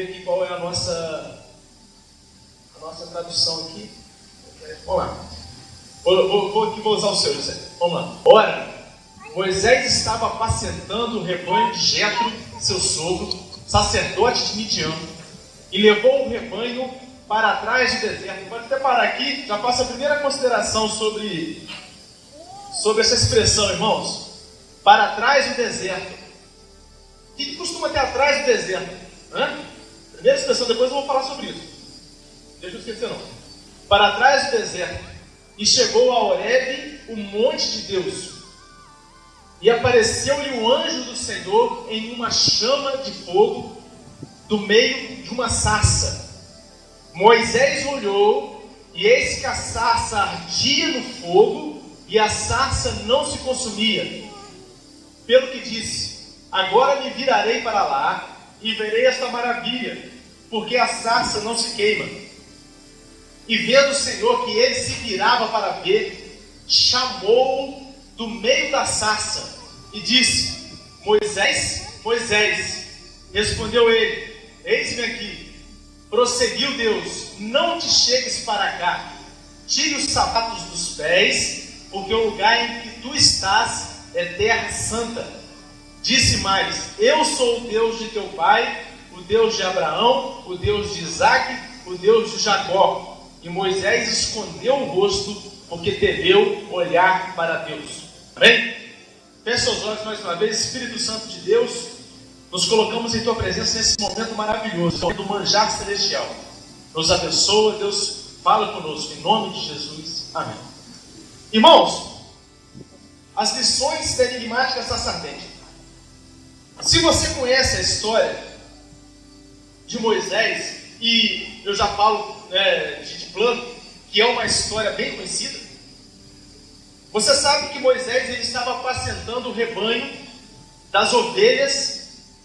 ver aqui qual é a nossa tradução aqui. Vamos lá. Vou usar o seu, José. Vamos lá. Ora, Moisés estava apacentando o rebanho de Jetro, seu sogro, sacerdote de Midian, e levou o rebanho para trás do deserto. Pode até parar aqui, já passa a primeira consideração sobre essa expressão, irmãos. Para trás do deserto. O que costuma ter atrás do deserto? Primeira expressão, depois eu vou falar sobre isso. Deixa eu esquecer não. Para trás do deserto. E chegou a Horebe, o monte de Deus. E apareceu-lhe o anjo do Senhor em uma chama de fogo do meio de uma sarça. Moisés olhou, e eis que a sarça ardia no fogo, e a sarça não se consumia. Pelo que disse: agora me virarei para lá, e verei esta maravilha, porque a sarça não se queima. E vendo o Senhor que ele se virava para ver, chamou-o do meio da sarça, e disse: Moisés, Moisés. Respondeu ele: eis-me aqui. Prosseguiu Deus: não te chegues para cá, tire os sapatos dos pés, porque o lugar em que tu estás é terra santa. Disse mais: eu sou o Deus de teu pai, o Deus de Abraão, o Deus de Isaque, o Deus de Jacó. E Moisés escondeu o rosto, porque temeu olhar para Deus. Amém? Feche seus olhos mais uma vez. Espírito Santo de Deus, nos colocamos em tua presença nesse momento maravilhoso, do manjar celestial. Nos abençoa, Deus, fala conosco, em nome de Jesus. Amém. Irmãos, as lições da enigmática sacerdente. Se você conhece a história de Moisés, e eu já falo de plano, que é uma história bem conhecida, você sabe que Moisés ele estava apacentando o rebanho das ovelhas,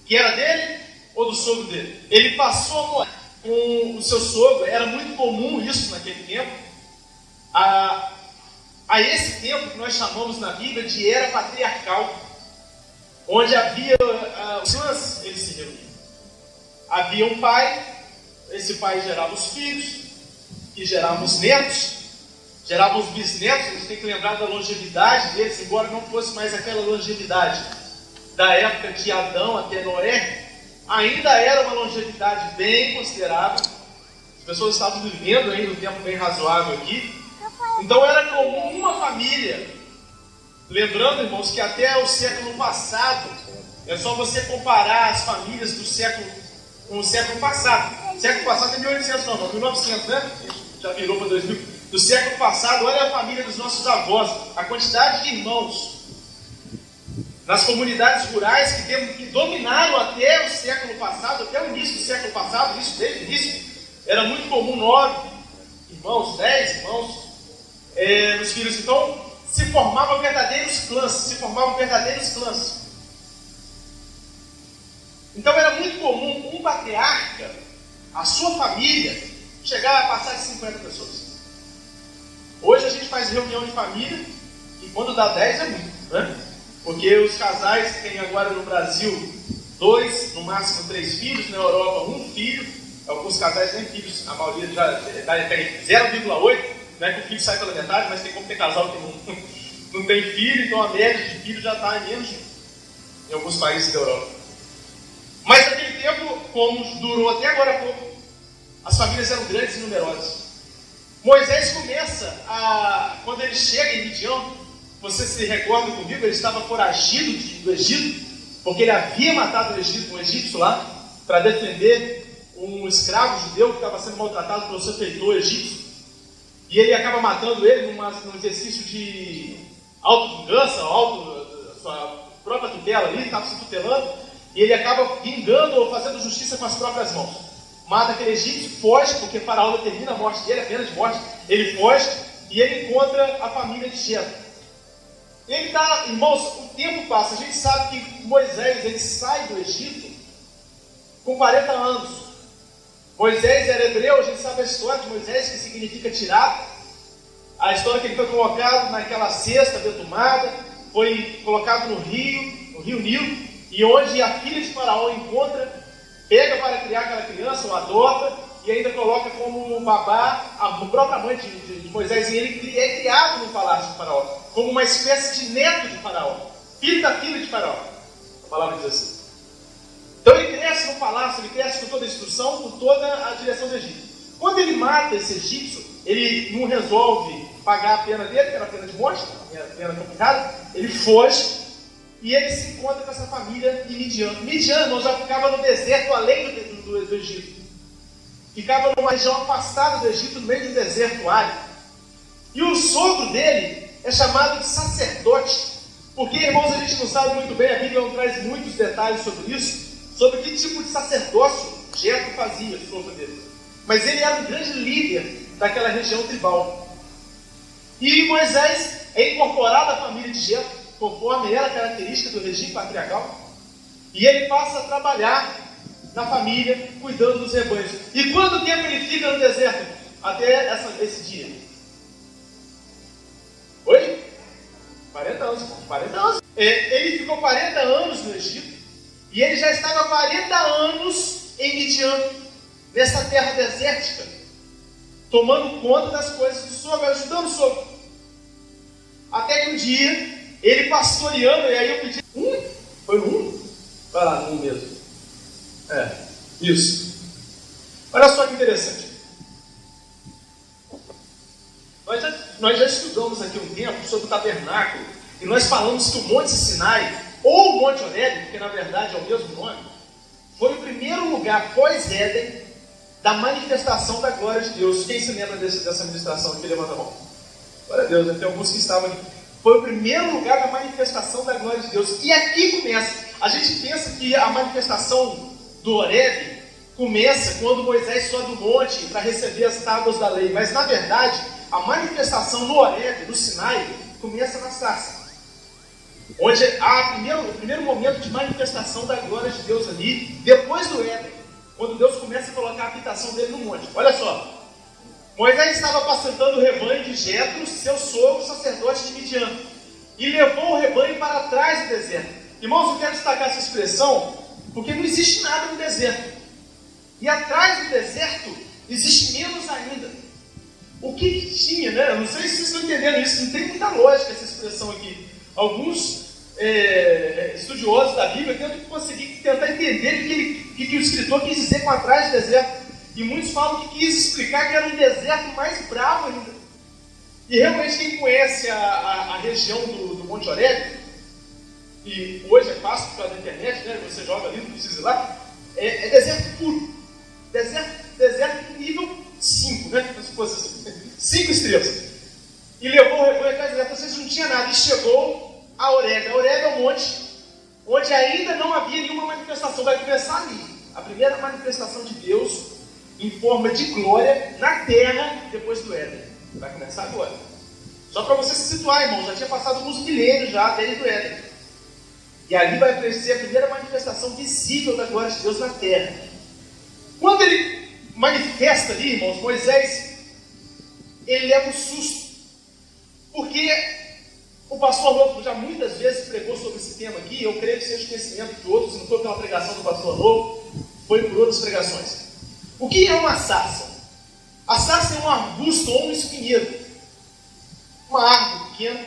que era dele ou do sogro dele. Ele passou a morar com o seu sogro, era muito comum isso naquele tempo. A esse tempo que nós chamamos na Bíblia de era patriarcal, onde havia os clãs, eles se reuniam. Havia um pai, esse pai gerava os filhos, que geravam os netos, geravam os bisnetos. A gente tem que lembrar da longevidade deles, embora não fosse mais aquela longevidade da época de Adão até Noé, ainda era uma longevidade bem considerável. As pessoas estavam vivendo ainda um tempo bem razoável aqui. Então era comum uma família. Lembrando, irmãos, que até o século passado, é só você comparar as famílias do século com o século passado. O século passado é 1800, não, 1900, né? Já virou para 2000. Do século passado, olha a família dos nossos avós, a quantidade de irmãos nas comunidades rurais que dominaram até o século passado, até o início do século passado, isso desde o início, era muito comum 9 irmãos, 10 irmãos nos filhos. Então, se formavam verdadeiros clãs. Então, era muito comum um patriarca, a sua família, chegar a passar de 50 pessoas. Hoje a gente faz reunião de família e quando dá 10 é muito, né? Porque os casais que tem agora no Brasil 2, no máximo 3 filhos, na Europa 1 filho, alguns casais têm filhos, a maioria já tem 0,8, né, que o filho sai pela metade, mas tem como ter casal que não tem filho, então a média de filho já está em menos em alguns países da Europa. Mas naquele tempo, como durou até agora há pouco, as famílias eram grandes e numerosas. Moisés começa quando ele chega em Midian, você se recorda comigo, ele estava foragido do Egito, porque ele havia matado um egípcio lá, para defender um escravo judeu que estava sendo maltratado pelo seu feitor egípcio, e ele acaba matando ele num exercício de auto-vingança, sua própria tutela ali, estava se tutelando, e ele acaba vingando ou fazendo justiça com as próprias mãos. Mata aquele egípcio, foge, porque Faraó determina a morte dele, a pena de morte. Ele foge e ele encontra a família de Jetro. Ele está, irmãos, o tempo passa. A gente sabe que Moisés ele sai do Egito com 40 anos. Moisés era hebreu, a gente sabe a história de Moisés, que significa tirado. A história que ele foi colocado naquela cesta betumada, foi colocado no rio Nilo, e onde a filha de Faraó encontra pega para criar aquela criança, ou adota, e ainda coloca como babá a própria mãe de Moisés, e ele é criado no palácio de Faraó, como uma espécie de neto de Faraó, filho da filha de Faraó, a palavra diz assim. Então ele cresce no palácio, ele cresce com toda a instrução, com toda a direção do Egito. Quando ele mata esse egípcio, ele não resolve pagar a pena dele, que era a pena de morte, a pena complicada, ele foge, e ele se encontra com essa família em Midian. Midian já ficava no deserto além do Egito. Ficava numa região afastada do Egito, no meio do deserto árido. E o sogro dele é chamado de sacerdote. Porque, irmãos, a gente não sabe muito bem, a Bíblia não traz muitos detalhes sobre isso, sobre que tipo de sacerdócio Jetro fazia, o sogro dele. Mas ele era um grande líder daquela região tribal. E Moisés é incorporado à família de Jetro, conforme era a característica do regime patriarcal, e ele passa a trabalhar na família, cuidando dos rebanhos. E quanto tempo ele fica no deserto? Até esse dia? Oi? 40 anos. 40 anos. Ele ficou 40 anos no Egito, e ele já estava 40 anos em Midian, nessa terra desértica, tomando conta das coisas do sogro, ajudando o sogro. Até que um dia, ele pastoreando, e aí eu pedi, foi vai lá, mesmo. Isso. Olha só que interessante. Nós já estudamos aqui um tempo sobre o tabernáculo, e nós falamos que o Monte Sinai, ou o Monte Horebe, porque na verdade é o mesmo nome, foi o primeiro lugar pós-Éden da manifestação da glória de Deus. Quem se lembra dessa ministração aqui? Levanta a mão. Glória a Deus, tem alguns que estavam aqui. Foi o primeiro lugar da manifestação da glória de Deus. E aqui começa. A gente pensa que a manifestação do Horebe começa quando Moisés sobe do monte para receber as tábuas da lei. Mas na verdade, a manifestação no Horebe, no Sinai, começa na sarça. Onde há o primeiro momento de manifestação da glória de Deus ali, depois do Éden, quando Deus começa a colocar a habitação dele no monte. Olha só. Moisés estava apacentando o rebanho de Jetro, seu sogro, sacerdote de Midian, e levou o rebanho para trás do deserto. Irmãos, eu quero destacar essa expressão, porque não existe nada no deserto. E atrás do deserto, existe menos ainda. O que tinha, né? Eu não sei se vocês estão entendendo isso, não tem muita lógica essa expressão aqui. Alguns estudiosos da Bíblia tentar entender o que o escritor quis dizer com atrás do deserto. E muitos falam que quis explicar que era um deserto mais bravo ainda. E realmente quem conhece a região do Monte Horebe, e hoje é fácil por causa da internet, né? Você joga ali, não precisa ir lá, é deserto puro. Deserto nível 5, né? Se fosse assim, 5 estrelas. E levou o rebanho atrás do deserto, ou seja, não tinha nada, e chegou a Horebe. A Horebe é um monte onde ainda não havia nenhuma manifestação. Vai começar ali, a primeira manifestação de Deus em forma de glória na terra depois do Éden. Vai começar agora. Só para você se situar, irmão, já tinha passado alguns milênios já desde o Éden. E ali vai aparecer a primeira manifestação visível da glória de Deus na terra. Quando ele manifesta ali, irmãos, Moisés, ele leva um susto. Porque o pastor Novo já muitas vezes pregou sobre esse tema aqui, eu creio que seja conhecimento de outros, não foi pela pregação do pastor Novo, foi por outras pregações. O que é uma sarça? A sarça é um arbusto ou um espinheiro. Uma árvore pequena,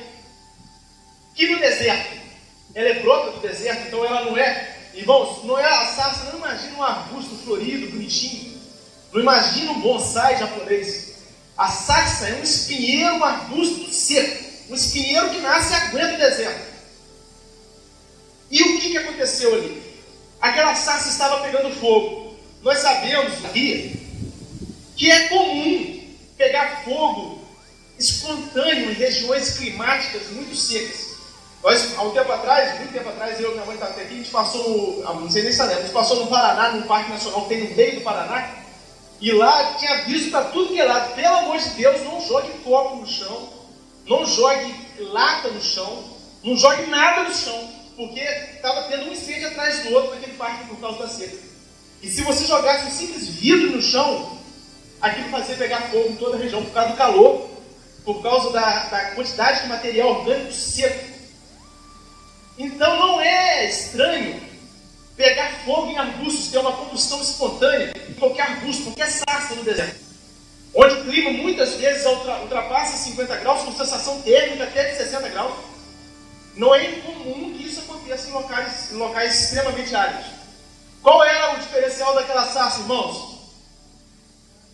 que no deserto, ela é própria do deserto, então ela não é, irmãos, não é a sarça, não imagina um arbusto florido, bonitinho. Não imagina um bonsai japonês. A sarça é um espinheiro, um arbusto seco. Um espinheiro que nasce e aguenta o deserto. E o que aconteceu ali? Aquela sarça estava pegando fogo. Nós sabemos aqui que é comum pegar fogo espontâneo em regiões climáticas muito secas. Nós, muito tempo atrás, eu e minha mãe estavam aqui, a gente passou não sei nem se lembra, a gente passou no Paraná, num parque nacional que tem no meio do Paraná, e lá tinha aviso para tudo que é lado. Pelo amor de Deus, não jogue copo no chão, não jogue lata no chão, não jogue nada no chão, porque estava tendo um incêndio atrás do outro naquele parque por causa da seca. E se você jogasse um simples vidro no chão, aquilo fazia pegar fogo em toda a região por causa do calor, por causa da quantidade de material orgânico seco. Então não é estranho pegar fogo em arbustos, ter uma combustão espontânea em qualquer arbusto, qualquer sarça no deserto, onde o clima muitas vezes ultrapassa 50 graus, com sensação térmica até de 60 graus. Não é incomum que isso aconteça em locais extremamente áridos. Qual era o diferencial daquela sarça, irmãos?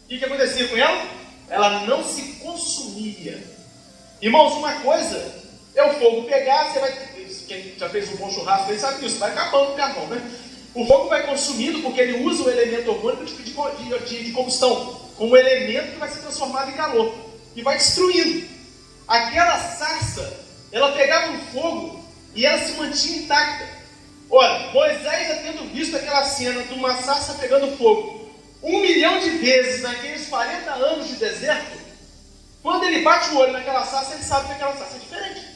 O que acontecia com ela? Ela não se consumia. Irmãos, uma coisa é o fogo pegar, você vai... Quem já fez um bom churrasco, ele sabe disso, vai acabando o carvão, né? O fogo vai consumindo porque ele usa o elemento orgânico de combustão, como elemento que vai ser transformado em calor, e vai destruindo. Aquela sarça, ela pegava um fogo e ela se mantinha intacta. Ora, Moisés, já tendo visto aquela cena de uma sarça pegando fogo 1 milhão de vezes naqueles 40 anos de deserto, quando ele bate o olho naquela sarça, ele sabe que aquela sarça é diferente.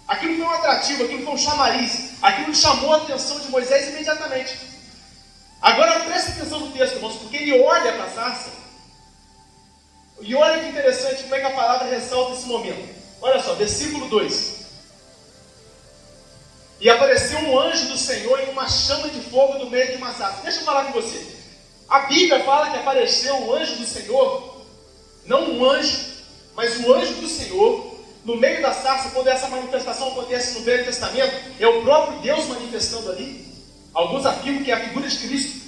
Aquilo foi um atrativo, aquilo foi um chamariz, aquilo chamou a atenção de Moisés imediatamente. Agora preste atenção no texto, irmãos, porque ele olha para a sarça, e olha que interessante como é que a palavra ressalta esse momento. Olha só, versículo 2. E apareceu um anjo do Senhor em uma chama de fogo no meio de uma sarça. Deixa eu falar com você. A Bíblia fala que apareceu um anjo do Senhor, não um anjo, mas o anjo do Senhor, no meio da sarça. Quando essa manifestação acontece no Velho Testamento, é o próprio Deus manifestando ali. Alguns afirmam que é a figura de Cristo.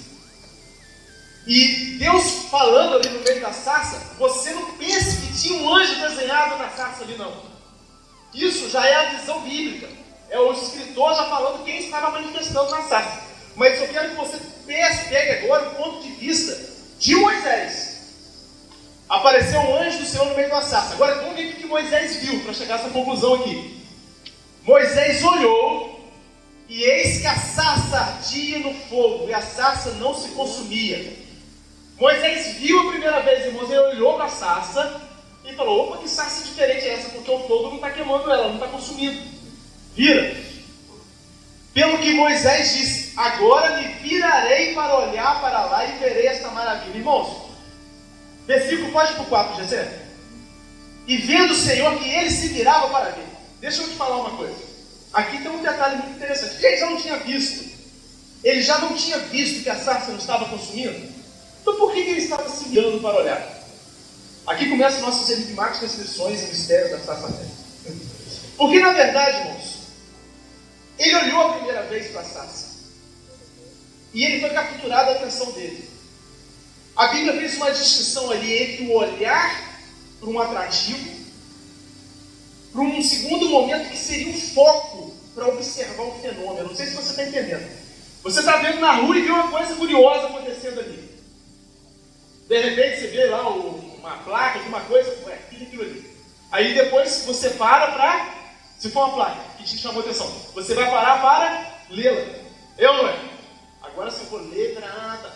E Deus falando ali no meio da sarça, você não pense que tinha um anjo desenhado na sarça ali, não. Isso já é a visão bíblica. É o escritor já falando quem estava manifestando na sarça. Mas eu quero que você pegue agora o ponto de vista de Moisés. Apareceu um anjo do Senhor no meio da sarça. Agora vamos ver o que Moisés viu para chegar a essa conclusão aqui. Moisés olhou e eis que a sarça ardia no fogo e a sarça não se consumia. Moisés viu a primeira vez, irmãos, ele olhou para a sarça e falou: opa, que sarça diferente é essa? Porque o fogo não está queimando ela, não está consumindo. Vira. Pelo que Moisés disse: agora me virarei para olhar para lá e verei esta maravilha. Irmãos, versículo, pode ir para o 4, Jessé. E vendo o Senhor que ele se virava para ver. Deixa eu te falar uma coisa. Aqui tem um detalhe muito interessante. Ele já não tinha visto. Ele já não tinha visto que a sarça não estava consumindo. Então por que ele estava se virando para olhar? Aqui começam nossas enigmáticas descrições e mistérios da sarça terra. Porque na verdade, irmãos, ele olhou a primeira vez para a sarça. E ele foi capturado a atenção dele. A Bíblia fez uma distinção ali entre o olhar para um atrativo, para um segundo momento que seria um foco para observar um fenômeno. Não sei se você está entendendo. Você está vendo na rua e vê uma coisa curiosa acontecendo ali. De repente você vê lá uma placa, alguma coisa, aquilo ali. Aí depois você para, se for uma placa que te chamou atenção, você vai parar para lê-la. Eu não é? Agora se for letra, tá.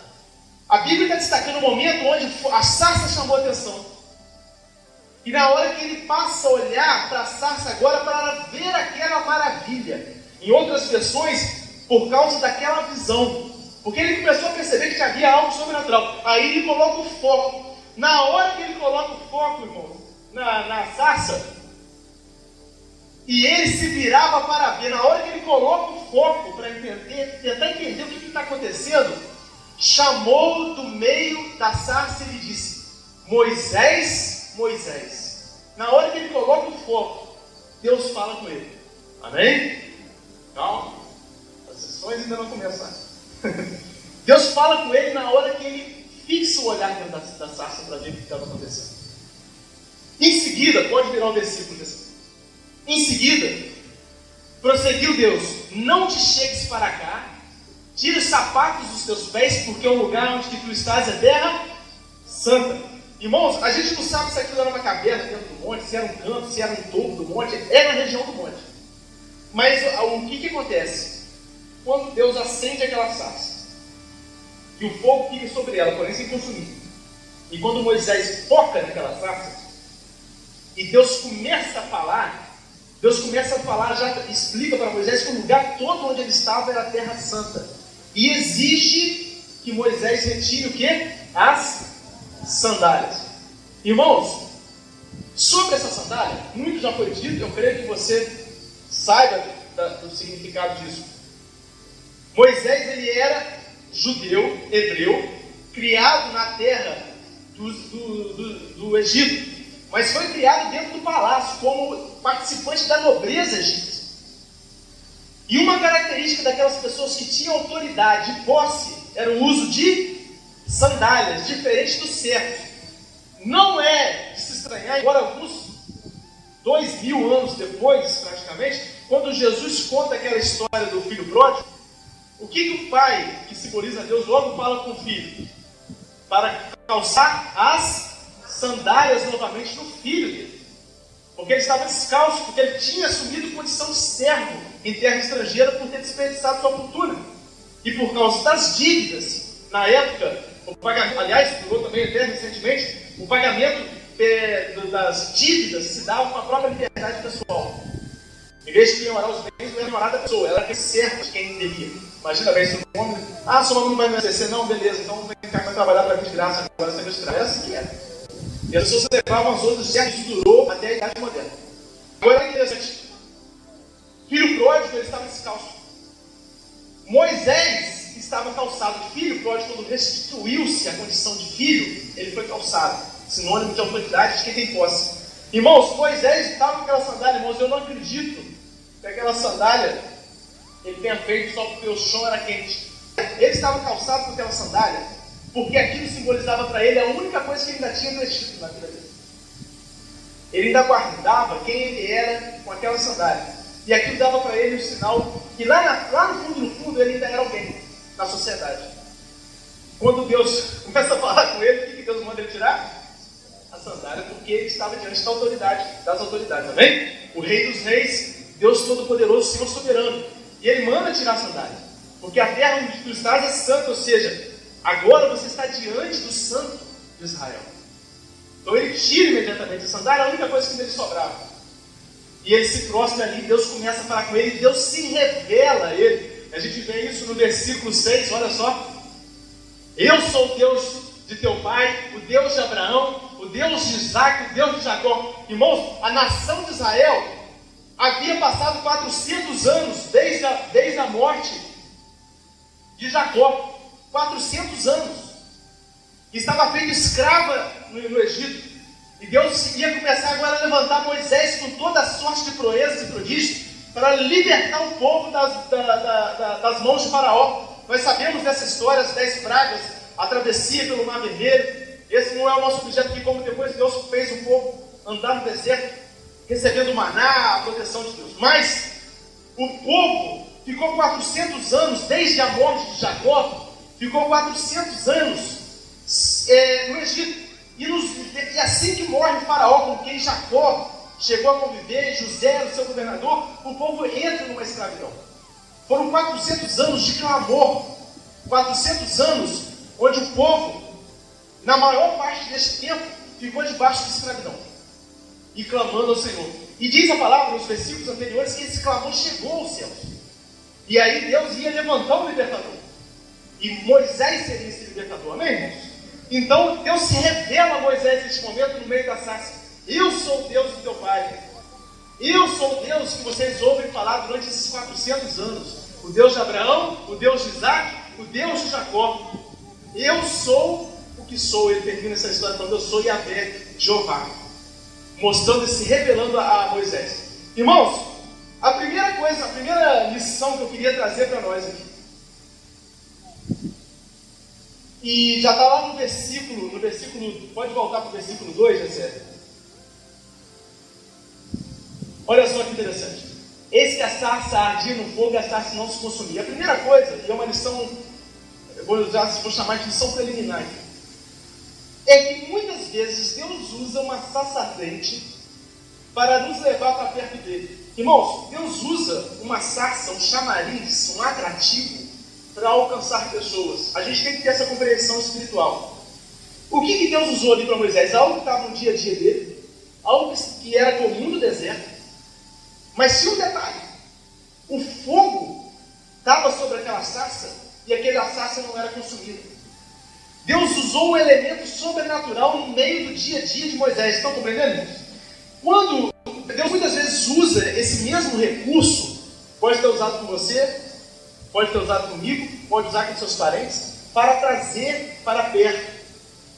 A Bíblia está destacando o momento onde a sarça chamou a atenção. E na hora que ele passa a olhar para a sarça agora para ver aquela maravilha. Em outras versões, por causa daquela visão. Porque ele começou a perceber que havia algo sobrenatural. Aí ele coloca o foco. Na hora que ele coloca o foco, irmão, na sarça, e ele se virava para ver. Na hora que ele coloca o foco para tentar entender o que está acontecendo, chamou do meio da sarça e lhe disse: Moisés, Moisés. Na hora que ele coloca o foco, Deus fala com ele. Amém? Calma, as sessões ainda não começaram. Deus fala com ele na hora que ele fixa o olhar dentro da sarça para ver o que estava acontecendo. Em seguida, pode virar o versículo desse. Em seguida, prosseguiu Deus: não te chegues para cá, tira os sapatos dos teus pés, porque o lugar onde tu estás é terra santa. Irmãos, a gente não sabe se aquilo era uma caverna dentro do monte, se era um canto, se era um topo do monte, era na região do monte. Mas o que acontece? Quando Deus acende aquela sarça, e o fogo fica sobre ela, porém sem consumir. E quando Moisés foca naquela sarça, e Deus começa a falar, já explica para Moisés que o lugar todo onde ele estava era a terra santa. E exige que Moisés retire o quê? As sandálias. Irmãos, sobre essa sandália, muito já foi dito, eu creio que você saiba do significado disso. Moisés, ele era judeu, hebreu, criado na terra do Egito, mas foi criado dentro do palácio, como participante da nobreza egípcia. E uma característica daquelas pessoas que tinham autoridade e posse era o uso de sandálias, diferente do certo. Não é de se estranhar, embora alguns 2000 anos depois, praticamente, quando Jesus conta aquela história do filho pródigo, o que o pai, que simboliza Deus, logo fala com o filho? Para calçar as sandálias novamente no filho dele. Porque ele estava descalço, porque ele tinha assumido condição de servo em terra estrangeira por ter desperdiçado sua fortuna. E por causa das dívidas, na época, o pagamento, aliás, durou também até recentemente, o pagamento das dívidas se dava com a própria liberdade pessoal. Em vez de penhorar os bens, não era penhorar da pessoa, ela era serva de quem devia. Imagina bem, se o homem, seu nome não vai me acontecer, não, beleza, então vem cá para trabalhar para mim de graça, agora você me escravo. É assim que era. E as pessoas levavam as outras, e isso durou até a Idade Moderna. Agora é interessante. Filho pródigo, ele estava descalço. Moisés estava calçado. Filho pródigo, quando restituiu-se a condição de filho, ele foi calçado. Sinônimo de autoridade de quem tem posse. Irmãos, Moisés estava com aquela sandália, irmãos, eu não acredito que aquela sandália ele tenha feito só porque o chão era quente. Ele estava calçado com aquela sandália porque aquilo simbolizava para ele a única coisa que ele ainda tinha vestido na vida dele. Ele ainda guardava quem ele era com aquela sandália. E aquilo dava para ele o sinal que lá no fundo, ele ainda era alguém na sociedade. Quando Deus começa a falar com ele, o que Deus manda ele tirar? A sandália, porque ele estava diante da autoridade, das autoridades, amém? O Rei dos Reis, Deus Todo-Poderoso, Senhor Soberano. E ele manda tirar a sandália, porque a terra onde tu estás é santa, ou seja, agora você está diante do Santo de Israel. Então ele tira imediatamente a sandália, a única coisa que dele sobrava. E ele se prostra ali, Deus começa a falar com ele, Deus se revela a ele. A gente vê isso no versículo 6, olha só. Eu sou o Deus de teu pai, o Deus de Abraão, o Deus de Isaac, o Deus de Jacó. Irmãos, a nação de Israel havia passado 400 anos desde a morte de Jacó. 400 anos. Estava feita escrava no Egito. E Deus ia começar agora a levantar Moisés com toda a sorte de proezas e prodígios para libertar o povo das mãos de Faraó. Nós sabemos dessa história, as 10 pragas, a travessia pelo Mar Vermelho. Esse não é o nosso objeto aqui, como depois Deus fez o povo andar no deserto, recebendo o maná, a proteção de Deus. Mas o povo ficou 400 anos, desde a morte de Jacó, ficou 400 anos no Egito. E assim que morre o faraó com quem Jacó chegou a conviver, José era o seu governador, o povo entra numa escravidão. Foram 400 anos de clamor, 400 anos onde o povo, na maior parte deste tempo, ficou debaixo de escravidão e clamando ao Senhor. E diz a palavra nos versículos anteriores que esse clamor chegou aos céus. E aí Deus ia levantar um libertador. E Moisés seria esse libertador, amém, irmãos? Então Deus se revela a Moisés neste momento no meio da sarça. Eu sou o Deus do teu pai. Eu sou o Deus que vocês ouvem falar durante esses 400 anos. O Deus de Abraão, o Deus de Isaac, o Deus de Jacó. Eu sou o que sou. Ele termina essa história falando: eu sou Yahvé, Jeová. Mostrando e se revelando a Moisés. Irmãos, a primeira lição que eu queria trazer para nós aqui. E já está lá no versículo, pode voltar para o versículo 2, Jessé? Olha só que interessante. Eis que a sarça ardia no fogo e a sarça não se consumia. A primeira coisa, e é uma lição, eu vou chamar de lição preliminar, é que muitas vezes Deus usa uma sarça ardente para nos levar para perto dele. Irmãos, Deus usa uma sarça, um chamariz, um atrativo para alcançar pessoas. A gente tem que ter essa compreensão espiritual. O que Deus usou ali para Moisés? Algo que estava no dia a dia dele, algo que era comum no deserto. Mas tinha um detalhe: o fogo estava sobre aquela sarça e aquela sarça não era consumida. Deus usou um elemento sobrenatural no meio do dia a dia de Moisés. Estão compreendendo isso? Quando Deus muitas vezes usa esse mesmo recurso, pode ter usado por você, pode ter usado comigo, pode usar com seus parentes, para trazer para perto.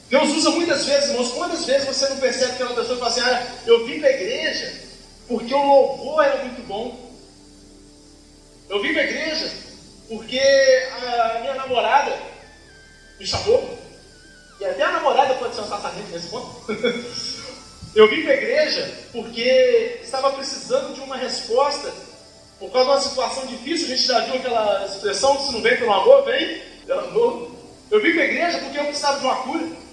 Deus usa muitas vezes, irmãos. Quantas vezes você não percebe que aquela pessoa fala assim: eu vim para a igreja porque o louvor era muito bom. Eu vim para a igreja porque a minha namorada me chamou. E até a namorada pode ser um sacerdote nesse ponto. Eu vim para a igreja porque estava precisando de uma resposta por causa de uma situação difícil. A gente já viu aquela expressão: se não vem pelo amor, vem pelo amor. Eu vim para a igreja porque eu precisava de uma cura.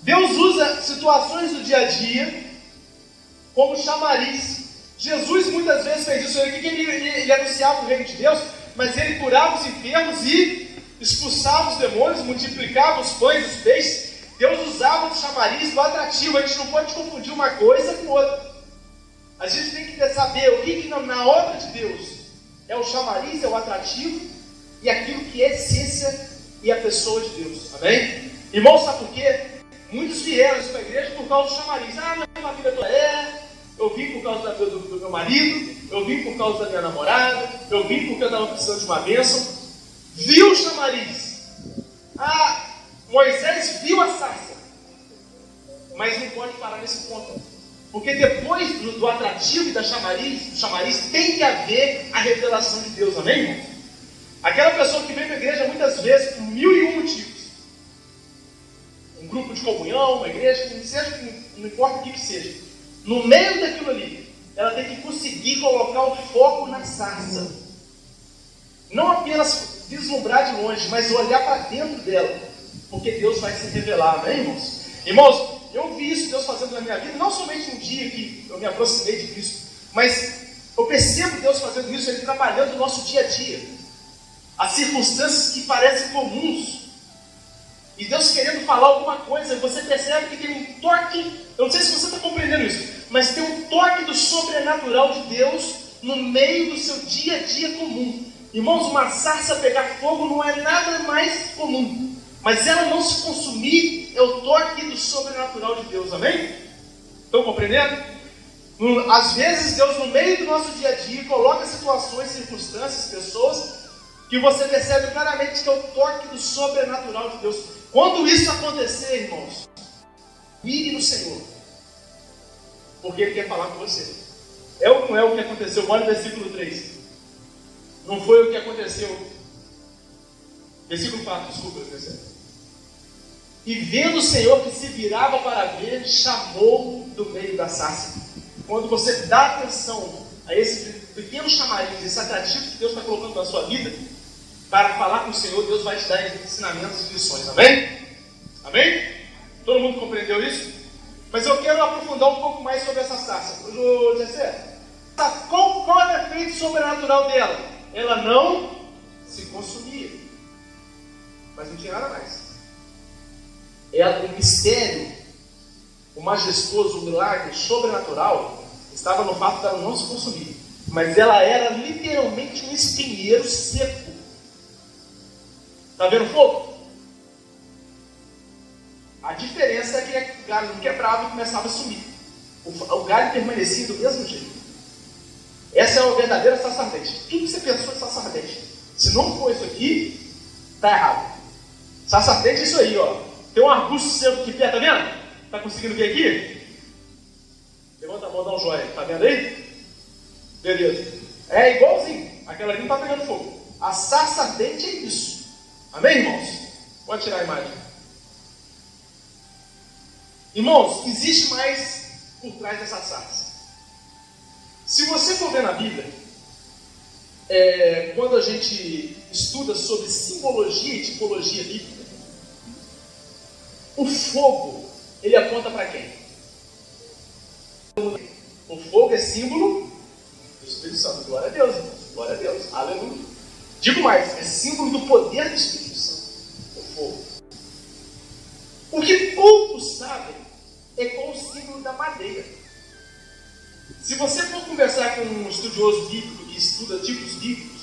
Deus usa situações do dia a dia como chamariz. Jesus muitas vezes fez isso. Ele anunciava o reino de Deus, mas ele curava os enfermos e expulsava os demônios, multiplicava os pães, os peixes. Deus usava o chamariz do atrativo. A gente não pode confundir uma coisa com outra. A gente tem que saber o que na obra de Deus é o chamariz, é o atrativo, e aquilo que é a essência e a pessoa de Deus. Amém? Irmãos, sabe por quê? Muitos vieram para a igreja por causa do chamariz. Minha família toda eu vim por causa do meu marido, eu vim por causa da minha namorada, eu vim porque eu estava precisando de uma bênção. Viu o chamariz. Moisés viu a sarça, mas não pode parar nesse ponto, porque depois do atrativo e do chamariz tem que haver a revelação de Deus. Amém, irmão? Aquela pessoa que vem para a igreja muitas vezes por 1001 motivos. Um grupo de comunhão, uma igreja, não importa o que seja. No meio daquilo ali, ela tem que conseguir colocar o foco na sarça. Não apenas vislumbrar de longe, mas olhar para dentro dela. Porque Deus vai se revelar, amém, irmãos? Irmãos, eu vi isso Deus fazendo na minha vida, não somente um dia que eu me aproximei de Cristo, mas eu percebo Deus fazendo isso, Ele trabalhando no nosso dia a dia. As circunstâncias que parecem comuns, e Deus querendo falar alguma coisa, você percebe que tem um toque. Eu não sei se você está compreendendo isso, mas tem um toque do sobrenatural de Deus no meio do seu dia a dia comum. Irmãos, uma sarça pegar fogo não é nada mais comum, mas ela não se consumir é o toque do sobrenatural de Deus. Amém? Estão compreendendo? Às vezes Deus, no meio do nosso dia a dia, coloca situações, circunstâncias, pessoas que você percebe claramente que é o toque do sobrenatural de Deus. Quando isso acontecer, irmãos, mire no Senhor, porque Ele quer falar com você. É ou não é o que aconteceu? Olha o versículo 3. Não foi o que aconteceu. Versículo 4, desculpa, e vendo o Senhor que se virava para ver, chamou do meio da sarça. Quando você dá atenção a esse pequeno chamariz, esse atrativo que Deus está colocando na sua vida, para falar com o Senhor, Deus vai te dar ensinamentos e lições. Amém? Amém? Todo mundo compreendeu isso? Mas eu quero aprofundar um pouco mais sobre essa sarça. Qual é o efeito sobrenatural dela? Ela não se consumia, mas não tinha nada mais. O mistério, o majestoso, o milagre sobrenatural estava no fato dela não se consumir, mas ela era literalmente um espinheiro seco. Está vendo o fogo? A diferença é que o galho não quebrava e começava a sumir. O galho permanecia do mesmo jeito. Essa é a verdadeira sarça ardente. Tudo que você pensou em sarça ardente, se não for isso aqui, está errado. Sarça ardente é isso aí, ó. Tem um arbusto seco aqui perto, tá vendo? Está conseguindo ver aqui? Levanta a mão, dá um joia. Está vendo aí? Beleza. É igualzinho. Aquela ali não está pegando fogo. A sarça ardente é isso. Amém, irmãos? Pode tirar a imagem. Irmãos, existe mais por trás dessa sarça. Se você for ver na Bíblia, quando a gente estuda sobre simbologia e tipologia bíblica, o fogo, ele aponta para quem? O fogo é símbolo do Espírito Santo. Glória a Deus, irmãos. Glória a Deus. Aleluia. Digo mais, é símbolo do poder do Espírito Santo. O fogo. O que poucos sabem é qual o símbolo da madeira. Se você for conversar com um estudioso bíblico que estuda tipos bíblicos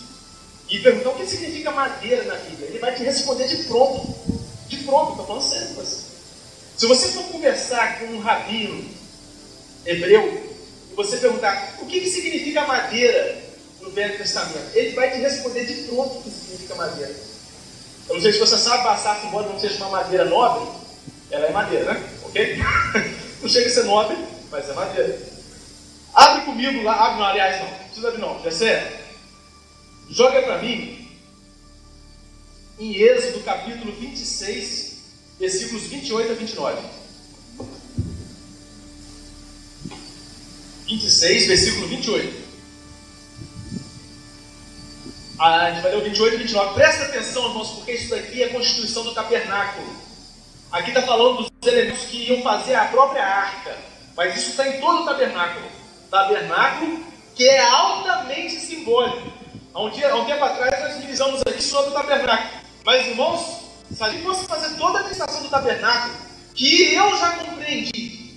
e perguntar o que significa madeira na Bíblia, ele vai te responder de pronto. De pronto, estou falando sério com você. Se você for conversar com um rabino hebreu e você perguntar o que significa madeira no Velho Testamento. Ele vai te responder de pronto o que significa madeira. Eu não sei se você sabe, a sarça, embora não seja uma madeira nobre, ela é madeira, né? Ok? Não chega a ser nobre, mas é madeira. Abre comigo lá, abre não, aliás não, não precisa abrir não, já sei. Joga para mim em Êxodo capítulo 26, versículos 28 a 29. 26, versículo 28. A gente vai ler o 28 e 29. Presta atenção, irmãos, porque isso daqui é a constituição do tabernáculo. Aqui está falando dos elementos que iam fazer a própria arca. Mas isso está em todo o tabernáculo. Tabernáculo que é altamente simbólico. Há um tempo atrás nós ministramos aqui sobre o tabernáculo. Mas, irmãos, se a gente fosse fazer toda a administração do tabernáculo, que eu já compreendi,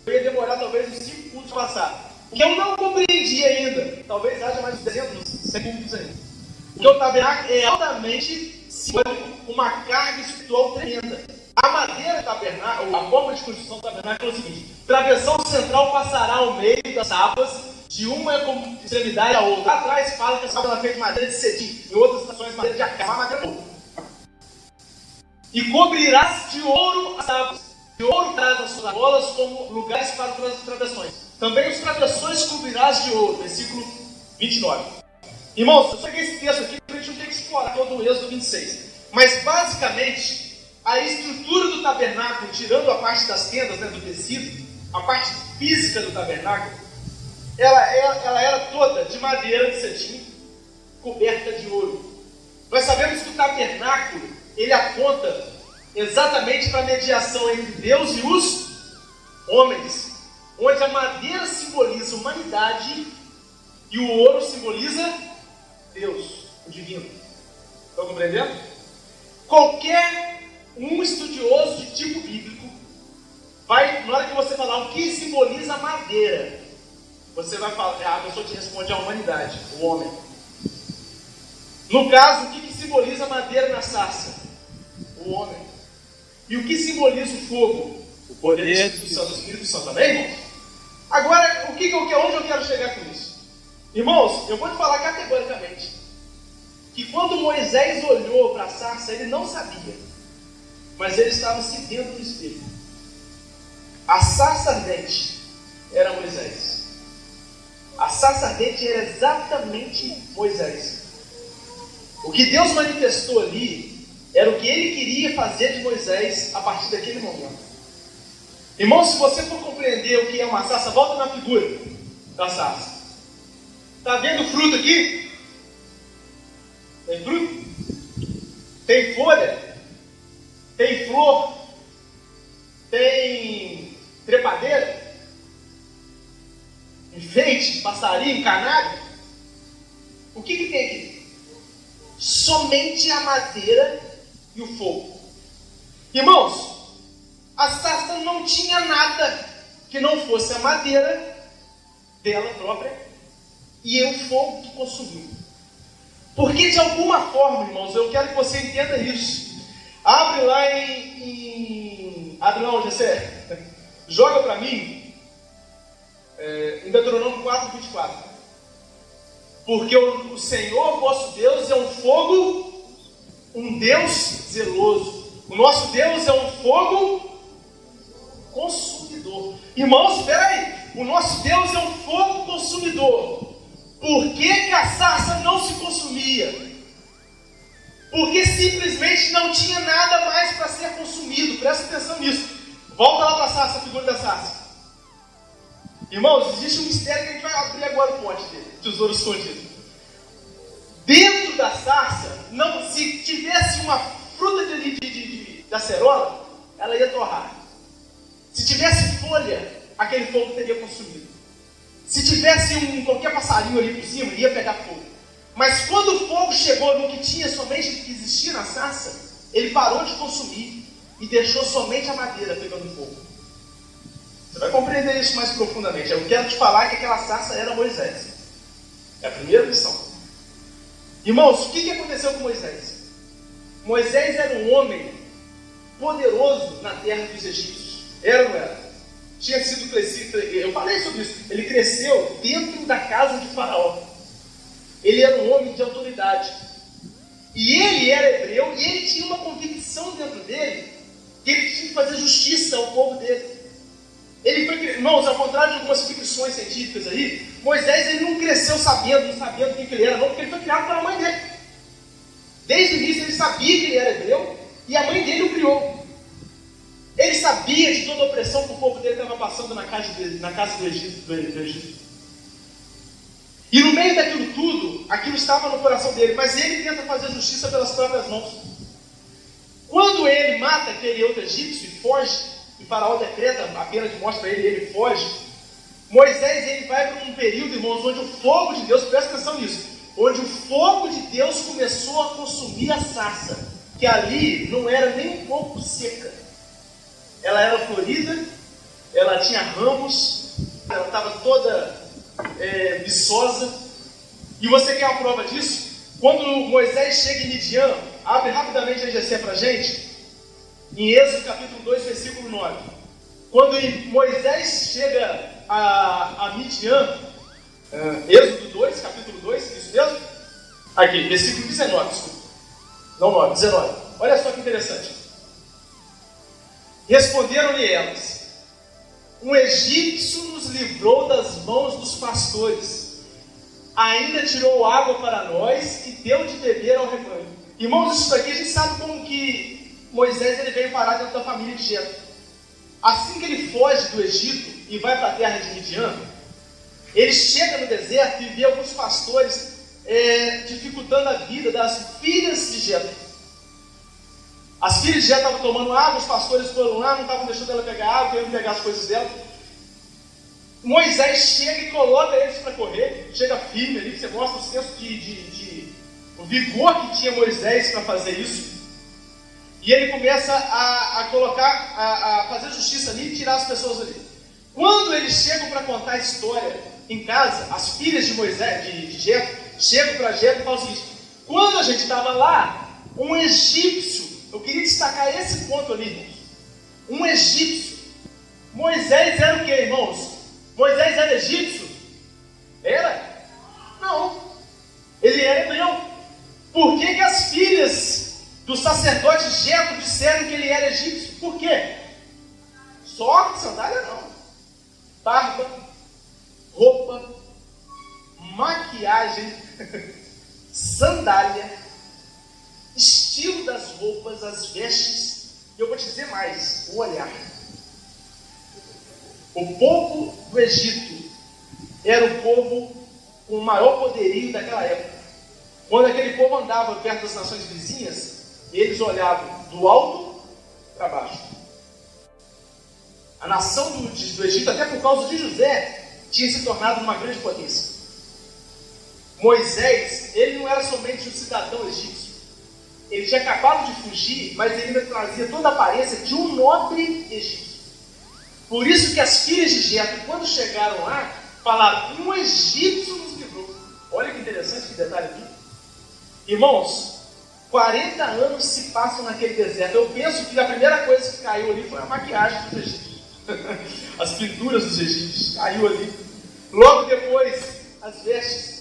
eu ia demorar talvez uns 5 cultos para passar. O que eu não compreendi ainda, talvez haja mais uns 300, 100 cultos ainda. Porque o tabernáculo é altamente simbólico, uma carga espiritual tremenda. A madeira do tabernáculo, a forma de construção do tabernáculo é o seguinte: travessão central passará ao meio das tábuas, de uma extremidade à outra. Lá atrás fala que essa tábua é feita de madeira de cetim, em outras estações madeira de acá, uma madeira boa. E cobrirás de ouro as tábuas. De ouro traz as suas argolas como lugares para as travessões. Também os travessões cobrirás de ouro. Versículo 29. Irmãos, eu peguei esse texto aqui para a gente não ter que explorar todo o Êxodo 26. Mas, basicamente, a estrutura do tabernáculo, tirando a parte das tendas, né, do tecido, a parte física do tabernáculo, ela era toda de madeira de cetim, coberta de ouro. Nós sabemos que o tabernáculo, ele aponta exatamente para a mediação entre Deus e os homens, onde a madeira simboliza a humanidade e o ouro simboliza Deus, o divino. Estão compreendendo? Qualquer um estudioso de tipo bíblico vai, na hora que você falar o que simboliza a madeira, você vai falar, a pessoa te responde a humanidade, o homem. No caso, o que simboliza a madeira na sarça? O homem. E o que simboliza o fogo? O poder do Espírito Santo. Amém, irmãos? Agora, onde eu quero chegar com isso? Irmãos, eu vou te falar categoricamente que quando Moisés olhou para a sarça, ele não sabia, mas ele estava se vendo no espelho. A sarça ardente era Moisés. A sarça ardente era exatamente Moisés. O que Deus manifestou ali era o que ele queria fazer de Moisés a partir daquele momento. Irmão, se você for compreender o que é uma sarça, volta na figura da sarça. Está vendo fruto aqui? Tem fruto? Tem folha? Tem flor? Tem trepadeira? Enfeite, passarinho, canário? O que tem aqui? Somente a madeira e o fogo. Irmãos, a sarça não tinha nada que não fosse a madeira dela própria e o fogo que consumiu. Porque de alguma forma, irmãos, eu quero que você entenda isso. Abre lá abre lá onde você joga para mim em Deuteronômio 4, 24. Porque o Senhor vosso Deus é um fogo, um Deus zeloso. O nosso Deus é um fogo consumidor. Irmãos, espera aí. O nosso Deus é um fogo consumidor. Por que a sarça não se consumia? Porque simplesmente não tinha nada mais para ser consumido. Presta atenção nisso. Volta lá para a sarça, a figura da sarça. Irmãos, existe um mistério que a gente vai abrir agora o pote dele. Tesouro escondido. Dentro da sarça, se tivesse uma fruta de acerola, ela ia torrar. Se tivesse folha, aquele fogo teria consumido. Se tivesse qualquer passarinho ali por cima, ia pegar fogo. Mas quando o fogo chegou no que tinha somente, que existia na sarça, ele parou de consumir e deixou somente a madeira pegando fogo. Você vai compreender isso mais profundamente. Eu quero te falar que aquela sarça era Moisés. É a primeira lição. Irmãos, o que aconteceu com Moisés? Moisés era um homem poderoso na terra dos egípcios. Era ou não era? Tinha sido crescido, eu falei sobre isso. Ele cresceu dentro da casa de Faraó. ele era um homem de autoridade. E ele era hebreu e ele tinha uma convicção dentro dele que ele tinha que fazer justiça ao povo dele. Ele foi, irmãos, ao contrário de algumas ficções científicas aí, Moisés ele não cresceu sabendo quem que ele era, não, porque ele foi criado pela mãe dele. Desde o início ele sabia que ele era hebreu e a mãe dele o criou. Ele sabia de toda a opressão que o povo dele estava passando na casa do Egito. E no meio daquilo tudo, aquilo estava no coração dele, mas ele tenta fazer justiça pelas próprias mãos. Quando ele mata aquele outro egípcio e foge, e Faraó decreta a pena de morte para ele e ele foge, Moisés ele vai para um período, irmãos, onde o fogo de Deus, presta atenção nisso, onde o fogo de Deus começou a consumir a sarça, que ali não era nem um pouco seca. Ela era florida, ela tinha ramos, ela estava toda viçosa. E você quer a prova disso? Quando Moisés chega em Midian, abre rapidamente a EGC para a gente, em Êxodo capítulo 2, versículo 9. Quando Moisés chega a Midian, Êxodo 2, capítulo 2, isso mesmo? Aqui, versículo 19, desculpa. Não 9, 19. Olha só que interessante. Responderam-lhe elas: um egípcio nos livrou das mãos dos pastores, ainda tirou água para nós e deu de beber ao rebanho. Irmãos, isso aqui a gente sabe como que Moisés ele veio parar dentro da família de Jetro. Assim que ele foge do Egito e vai para a terra de Midian, ele chega no deserto e vê alguns pastores dificultando a vida das filhas de Jetro. As filhas de Jetro estavam tomando água, os pastores foram lá, não estavam deixando ela pegar água, querendo pegar as coisas dela. Moisés chega e coloca eles para correr, chega firme ali, você mostra o senso o vigor que tinha Moisés para fazer isso. E ele começa a fazer justiça ali e tirar as pessoas ali. Quando eles chegam para contar a história em casa, as filhas de Moisés, de Jetro, chegam para Jetro e falam o seguinte: quando a gente estava lá, um egípcio, eu queria destacar esse ponto ali, irmãos. Um egípcio. Moisés era o que, irmãos? Moisés era egípcio? Era? Não. Ele era hebreu. Por que as filhas do sacerdote Jetro disseram que ele era egípcio? Por quê? Só sandália não. Barba, roupa, maquiagem, sandália, estilo das roupas, as vestes, e eu vou te dizer mais, o olhar. O povo do Egito era o povo com o maior poderio daquela época. Quando aquele povo andava perto das nações vizinhas, eles olhavam do alto para baixo. A nação do Egito, até por causa de José, tinha se tornado uma grande potência. Moisés, ele não era somente um cidadão egípcio. Ele tinha acabado de fugir, mas ele ainda trazia toda a aparência de um nobre egípcio. Por isso que as filhas de Jetro, quando chegaram lá, falaram: um egípcio nos livrou. Olha que interessante, que detalhe aqui. Irmãos, 40 anos se passam naquele deserto. Eu penso que a primeira coisa que caiu ali foi a maquiagem dos egípcios. As pinturas dos egípcios caiu ali. Logo depois, as vestes.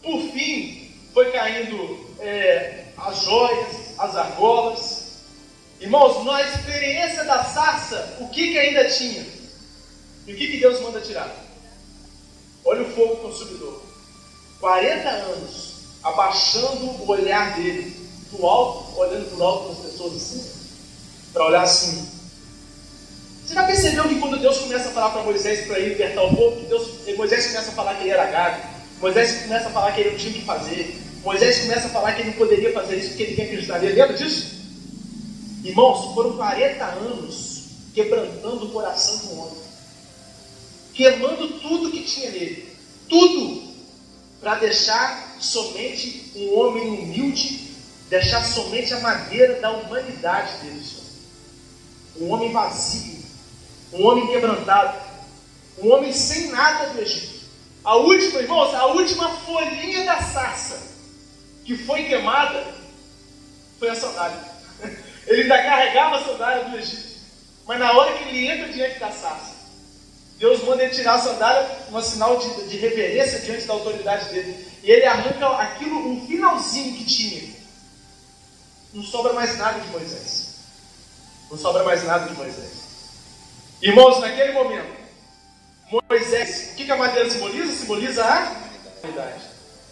Por fim, foi caindo as joias, as argolas. Irmãos, na experiência da sarça, o que ainda tinha? E o que Deus manda tirar? Olha o fogo consumidor. 40 anos, abaixando o olhar dele, do alto, olhando para o alto das pessoas assim, para olhar assim. Você já percebeu que quando Deus começa a falar para Moisés para ir libertar o povo, Moisés começa a falar que ele era gago, Moisés começa a falar que ele não tinha o que fazer, Moisés começa a falar que ele não poderia fazer isso porque ninguém acreditaria. Lembra disso? Irmãos, foram 40 anos quebrantando o coração do homem, queimando tudo que tinha nele, tudo, para deixar somente um homem humilde, deixar somente a madeira da humanidade dele, um homem vazio, um homem quebrantado, um homem sem nada do Egito. A última, irmãos, a última folhinha da sarça que foi queimada foi a sandália. Ele ainda carregava a sandália do Egito, mas na hora que ele entra diante da sarça, Deus manda ele tirar a sandália, um sinal de reverência diante da autoridade dele. E ele arranca aquilo, um finalzinho que tinha. Não sobra mais nada de Moisés. Não sobra mais nada de Moisés. Irmãos, naquele momento, Moisés, o que a madeira simboliza? Simboliza a humanidade.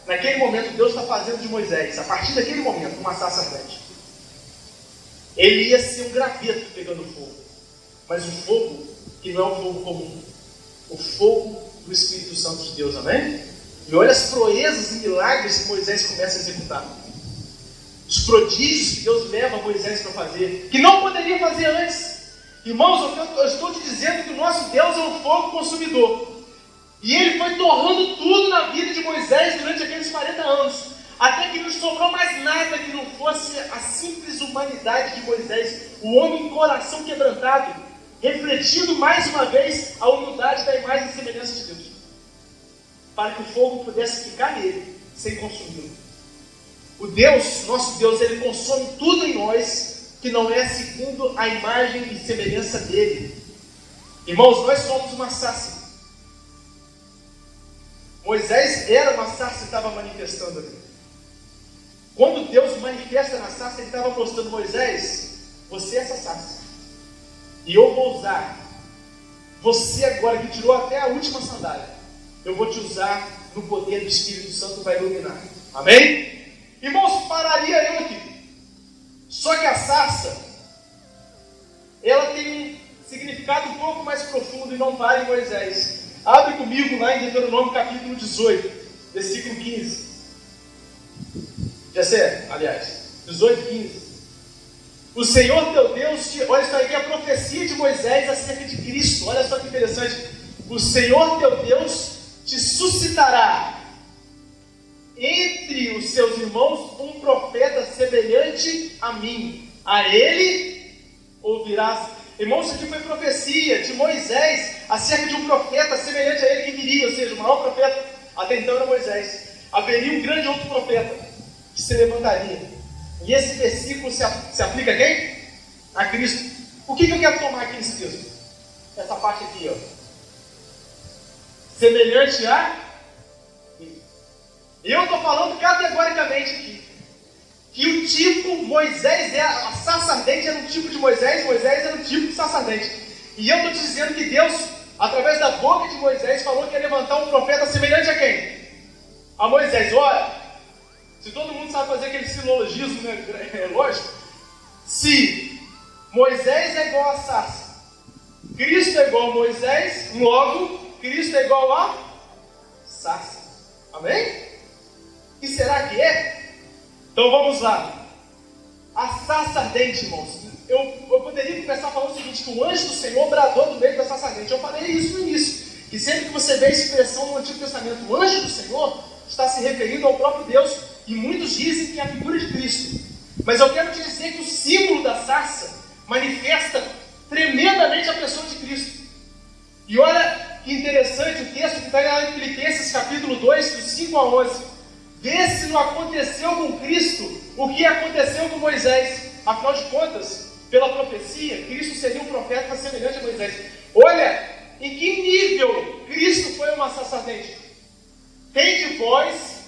Naquele momento, Deus está fazendo de Moisés, a partir daquele momento, uma sarça ardente. Ele ia ser um graveto pegando fogo. Mas o fogo que não é um fogo comum. O fogo do Espírito Santo de Deus, amém? E olha as proezas e milagres que Moisés começa a executar. Os prodígios que Deus leva Moisés para fazer, que não poderia fazer antes. Irmãos, eu estou te dizendo que o nosso Deus é um fogo consumidor. E ele foi torrando tudo na vida de Moisés durante aqueles 40 anos. Até que não sobrou mais nada que não fosse a simples humanidade de Moisés. O homem em coração quebrantado, refletindo mais uma vez a humildade da imagem e semelhança de Deus. Para que o fogo pudesse ficar nele, sem consumi-lo. O Deus, nosso Deus, ele consome tudo em nós que não é segundo a imagem e semelhança dele. Irmãos, nós somos uma sarça. Moisés era uma sarça e estava manifestando ali. Quando Deus manifesta na sarça, ele estava mostrando: Moisés, você é essa sarça. E eu vou usar você agora, que tirou até a última sandália. Eu vou te usar no poder do Espírito Santo, vai iluminar. Amém? Irmãos, pararia eu aqui. Só que a sarça, ela tem um significado um pouco mais profundo e não para em Moisés. Abre comigo lá em Deuteronômio capítulo 18, versículo 15. Já sei, aliás, 18, 15. O Senhor teu Deus, olha isso aqui, é a profecia de Moisés acerca de Cristo. Olha só que interessante. O Senhor teu Deus te suscitará entre os seus irmãos um profeta semelhante a mim. A ele ouvirás. Irmãos, isso aqui foi profecia de Moisés acerca de um profeta semelhante a ele que viria. Ou seja, o maior profeta até então era Moisés. Haveria um grande outro profeta que se levantaria. E esse versículo se aplica a quem? A Cristo. O que eu quero tomar aqui nesse texto? Essa parte aqui, ó. Semelhante a mim. Eu estou falando categoricamente aqui que o tipo Moisés a sarça ardente era um tipo de Moisés era um tipo de sarça ardente. E eu estou te dizendo que Deus, através da boca de Moisés, falou que ia levantar um profeta semelhante a quem? A Moisés. Olha, se todo mundo sabe fazer aquele silogismo, né? É lógico. Se Moisés é igual a sarça, Cristo é igual a Moisés, logo Cristo é igual a sarça. Amém? E será que é? Então vamos lá. A sarça ardente, irmãos. Eu poderia começar falando o seguinte: que o anjo do Senhor bradou do meio da sarça ardente. Eu falei isso no início. E sempre que você vê a expressão no Antigo Testamento, o anjo do Senhor, está se referindo ao próprio Deus. E muitos dizem que é a figura de Cristo. Mas eu quero te dizer que o símbolo da sarça manifesta tremendamente a pessoa de Cristo. E olha que interessante o texto que está em Filipenses capítulo 2, dos 5 a 11. Vê se não aconteceu com Cristo o que aconteceu com Moisés. Afinal de contas, pela profecia, Cristo seria um profeta semelhante a Moisés. Olha em que nível Cristo foi uma sarça ardente. Tem de vós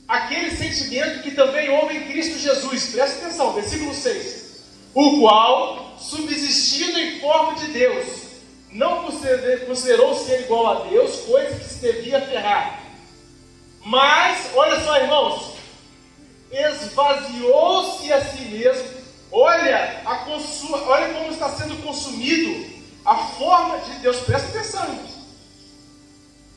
aquele sentimento que também houve em Cristo Jesus. Presta atenção, versículo 6. O qual, subsistindo em forma de Deus, não considerou ser igual a Deus, coisa que se devia aferrar. Mas, olha só, irmãos, esvaziou-se a si mesmo. Olha como está sendo consumido a forma de Deus. Presta atenção, irmãos.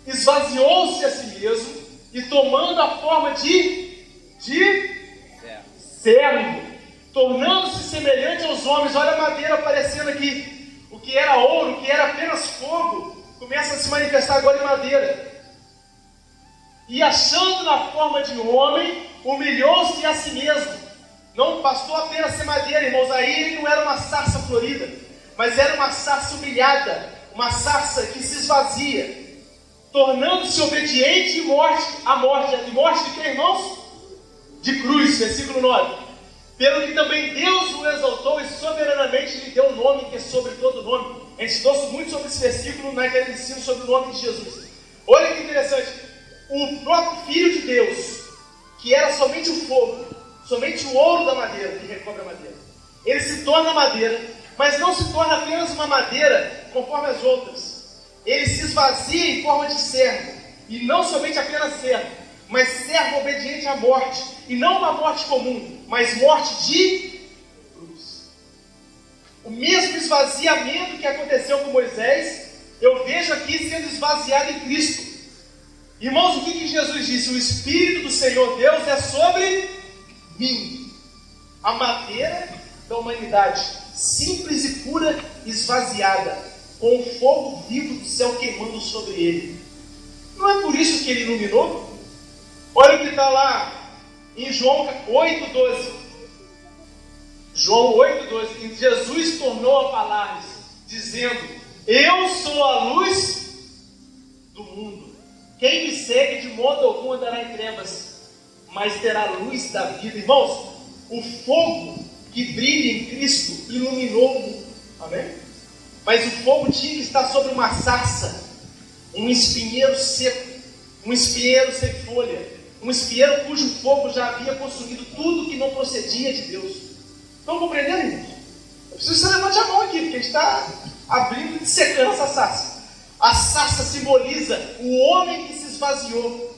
Esvaziou-se a si mesmo e tomando a forma de servo, tornando-se semelhante aos homens. Olha a madeira aparecendo aqui. O que era ouro, o que era apenas fogo, começa a se manifestar agora em madeira. E achando na forma de homem, humilhou-se a si mesmo. Não bastou apenas ser madeira, irmãos. Aí ele não era uma sarça florida, mas era uma sarça humilhada, uma sarça que se esvazia, tornando-se obediente em morte, a morte. E morte de quem, irmãos? De cruz, versículo 9. Pelo que também Deus o exaltou e soberanamente lhe deu o nome que é sobre todo nome. A gente estudou muito sobre esse versículo naquele ensino sobre o nome de Jesus. Olha que interessante. O próprio Filho de Deus, que era somente o fogo, somente o ouro da madeira, que recobre a madeira, ele se torna madeira, mas não se torna apenas uma madeira conforme as outras. Ele se esvazia em forma de servo, e não somente apenas servo, mas servo obediente à morte, e não uma morte comum, mas morte de cruz. O mesmo esvaziamento que aconteceu com Moisés, eu vejo aqui sendo esvaziado em Cristo. Irmãos, o que Jesus disse? O Espírito do Senhor Deus é sobre mim. A madeira da humanidade, simples e pura, esvaziada, com o fogo vivo do céu queimando sobre ele. Não é por isso que ele iluminou? Olha o que está lá em João 8,12. João 8,12. E Jesus tornou a falar-lhes, dizendo: eu sou a luz do mundo. Quem me segue de modo algum andará em trevas, mas terá a luz da vida. Irmãos, o fogo que brilha em Cristo iluminou o mundo. Amém? Mas o fogo tinha que estar sobre uma sarça, um espinheiro seco, um espinheiro sem folha, um espinheiro cujo fogo já havia consumido tudo que não procedia de Deus. Estão compreendendo, irmãos? Eu preciso que você levante a mão aqui, porque a gente está abrindo e dissecando essa sarça. A sarça simboliza o homem que se esvaziou.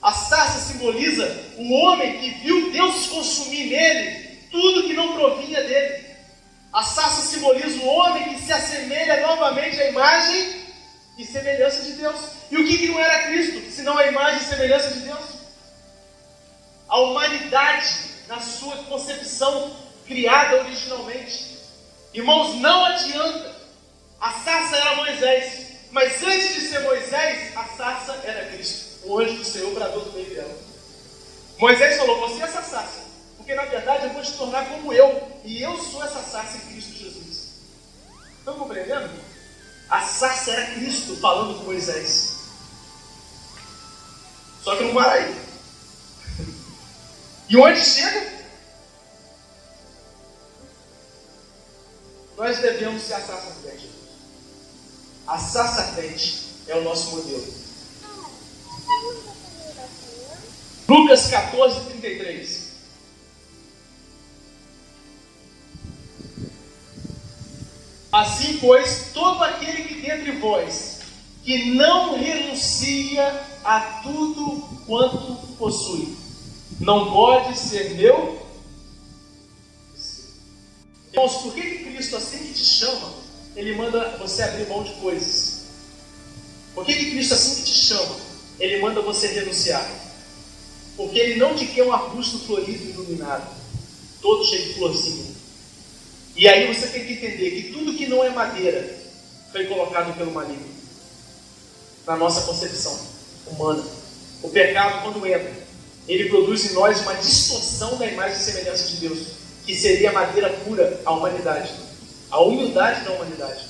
A sarça simboliza o homem que viu Deus consumir nele tudo que não provinha dele. A sarça simboliza o homem que se assemelha novamente à imagem e semelhança de Deus. E o que não era Cristo, senão a imagem e semelhança de Deus? A humanidade, na sua concepção criada originalmente. Irmãos, não adianta. A sarça era Moisés, mas antes de ser Moisés, a sarça era Cristo. O anjo do Senhor bradou do meio dela. Moisés falou: você é essa sarça, porque na verdade eu vou te tornar como eu, e eu sou essa sarça em Cristo Jesus. Estão compreendendo? A sarça era Cristo falando com Moisés. Só que não para aí. E onde chega? Nós devemos ser a sarça crente. A sarça crente é o nosso modelo. Lucas 14, 33. Assim, pois, todo aquele que dentre vós, que não renuncia a tudo quanto possui, não pode ser meu. Irmãos, por que Cristo, assim que te chama, Ele manda você abrir mão de coisas? Por que Cristo, assim que te chama, Ele manda você renunciar? Porque Ele não te quer um arbusto florido e iluminado, todo cheio de florzinha. E aí você tem que entender que tudo que não é madeira foi colocado pelo maligno. Na nossa concepção humana. O pecado, quando entra, ele produz em nós uma distorção da imagem e semelhança de Deus, que seria a madeira pura, a humanidade. A humildade da humanidade,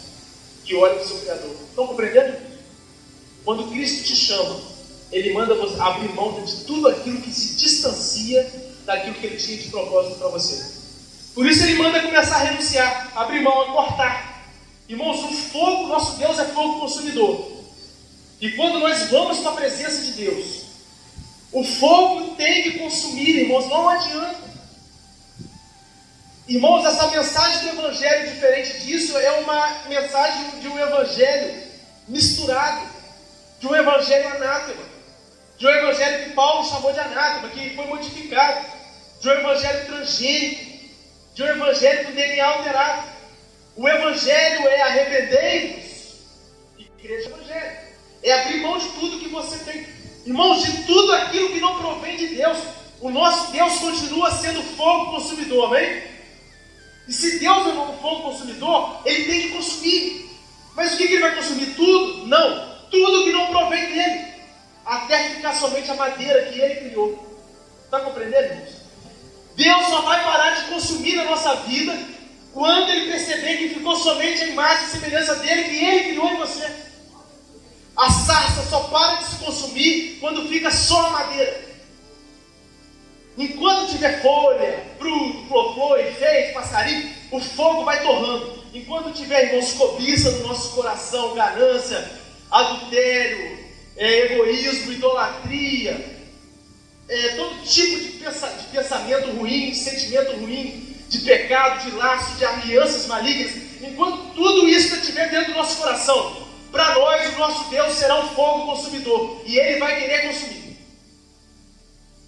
que olha para o seu Criador. Estão compreendendo? Quando Cristo te chama, Ele manda você abrir mão de tudo aquilo que se distancia daquilo que Ele tinha de propósito para você. Por isso Ele manda começar a renunciar, abrir mão, a cortar. Irmãos, o fogo, nosso Deus é fogo consumidor. E quando nós vamos para a presença de Deus, o fogo tem que consumir, irmãos, não adianta. Irmãos, essa mensagem do Evangelho, diferente disso, é uma mensagem de um Evangelho misturado, de um Evangelho anátema, de um Evangelho que Paulo chamou de anátema, que foi modificado, de um Evangelho transgênico, de um Evangelho com DNA alterado. O Evangelho é arrependei-vos e igreja Evangelho. É abrir mão de tudo que você tem. Irmãos, de tudo aquilo que não provém de Deus. O nosso Deus continua sendo fogo consumidor, amém? E se Deus é um fogo consumidor, Ele tem que consumir. Mas o que Ele vai consumir? Tudo? Não. Tudo que não provém dEle. Até ficar somente a madeira que Ele criou. Está compreendendo, irmãos? Deus só vai parar de consumir a nossa vida quando Ele perceber que ficou somente a imagem e semelhança dEle que Ele criou em você. A sarça só para de se consumir quando fica só a madeira. Enquanto tiver folha, fruto, flor, efeito, passarinho, o fogo vai torrando. enquanto tiver, irmãos, cobiça no nosso coração, ganância, adultério, egoísmo, idolatria, todo tipo de pensamento ruim, de sentimento ruim, de pecado, de laço, de alianças malignas, enquanto tudo isso estiver dentro do nosso coração, para nós o nosso Deus será um fogo consumidor, e Ele vai querer consumir,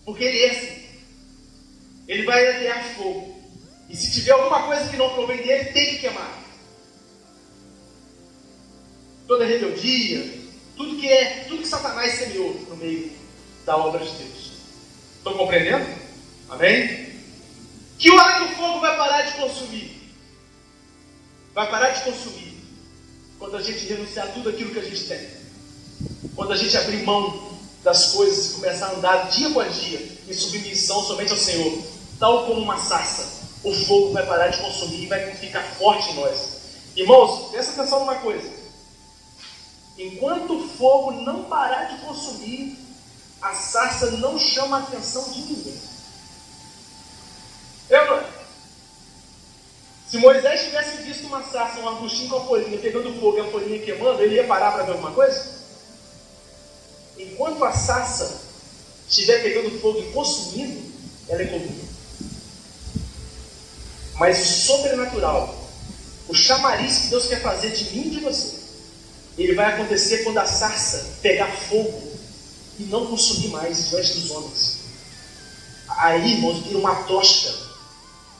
porque Ele é assim, Ele vai atear fogo, e se tiver alguma coisa que não provém dele, tem que queimar. Toda rebeldia, tudo que Satanás semeou no meio da obra de Deus. Estão compreendendo? Amém? Que hora que o fogo vai parar de consumir? Vai parar de consumir quando a gente renunciar a tudo aquilo que a gente tem. Quando a gente abrir mão das coisas e começar a andar dia após dia em submissão somente ao Senhor, tal como uma sarça, o fogo vai parar de consumir e vai ficar forte em nós. Irmãos, presta atenção numa coisa. Enquanto o fogo não parar de consumir, a sarça não chama a atenção de ninguém. Se Moisés tivesse visto uma sarça, um arbustinho com a folhinha pegando fogo e a folhinha queimando, ele ia parar para ver alguma coisa? Enquanto a sarça estiver pegando fogo e consumindo, ela é comum. Mas o sobrenatural, o chamariz que Deus quer fazer de mim e de você, ele vai acontecer quando a sarça pegar fogo e não consumir mais diante dos homens. Aí, irmãos, vira uma tocha